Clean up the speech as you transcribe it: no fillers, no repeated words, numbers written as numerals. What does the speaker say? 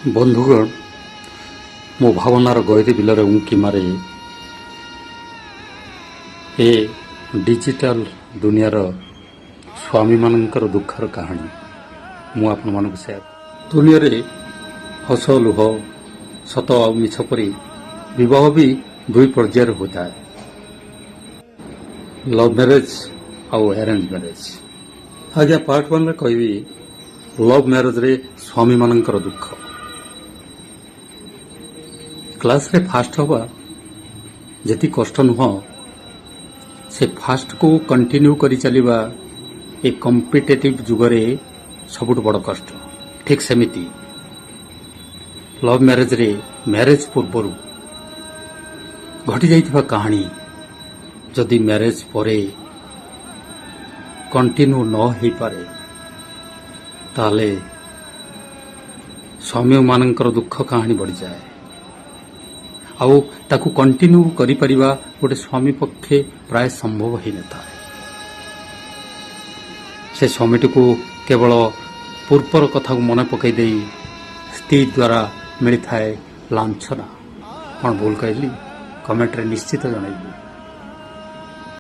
ବନ୍ଧୁଗଣ, ମୋ ଭାବନାର ଗହିର ବିଲରେ ଉଙ୍କି ମାରେ ଏ ଡିଜିଟାଲ ଦୁନିଆର ସ୍ୱାମୀମାନଙ୍କର ଦୁଃଖର କାହାଣୀ ମୁଁ ଆପଣମାନଙ୍କୁ ସେୟାର। ଦୁନିଆରେ ହସ ଲୁହ, ସତ ଆଉ ମିଛ ପରି ବିବାହ ବି ଦୁଇ ପର୍ଯ୍ୟାୟରେ ହୋଇଥାଏ, ଲଭ୍ ମ୍ୟାରେଜ ଆଉ ଆରେଞ୍ଜ ମ୍ୟାରେଜ। ଆଜ୍ଞା, ପାର୍ଟ 1ରେ କହିବି ଲଭ୍ ମ୍ୟାରେଜରେ ସ୍ୱାମୀମାନଙ୍କର ଦୁଃଖ। କ୍ଲାସରେ ଫାଷ୍ଟ ହେବା ଯେତିକି କଷ୍ଟ ନୁହଁ, ସେ ଫାଷ୍ଟକୁ କଣ୍ଟିନ୍ୟୁ କରି ଚାଲିବା ଏ କମ୍ପିଟେଟିଭ୍ ଯୁଗରେ ସବୁଠୁ ବଡ଼ କଷ୍ଟ। ଠିକ୍ ସେମିତି ଲଭ୍ ମ୍ୟାରେଜରେ ମ୍ୟାରେଜ ପୂର୍ବରୁ ଘଟିଯାଇଥିବା କାହାଣୀ ଯଦି ମ୍ୟାରେଜ ପରେ କଣ୍ଟିନ୍ୟୁ ନ ହୋଇପାରେ, ତାହେଲେ ସ୍ୱାମୀମାନଙ୍କର ଦୁଃଖ କାହାଣୀ ବଢ଼ିଯାଏ। ଆଉ ତାକୁ କଣ୍ଟିନ୍ୟୁ କରିପାରିବା ଗୋଟେ ସ୍ୱାମୀ ପକ୍ଷେ ପ୍ରାୟ ସମ୍ଭବ ହୋଇନଥାଏ। ସେ ସ୍ୱାମୀଟିକୁ କେବଳ ପୂର୍ବର କଥାକୁ ମନେ ପକାଇ ଦେଇ ସ୍ତ୍ରୀ ଦ୍ୱାରା ମିଳିଥାଏ ଲାଞ୍ଛନା। କ'ଣ ଭୁଲ କହିଲି? କମେଣ୍ଟରେ ନିଶ୍ଚିତ ଜଣାଇବି।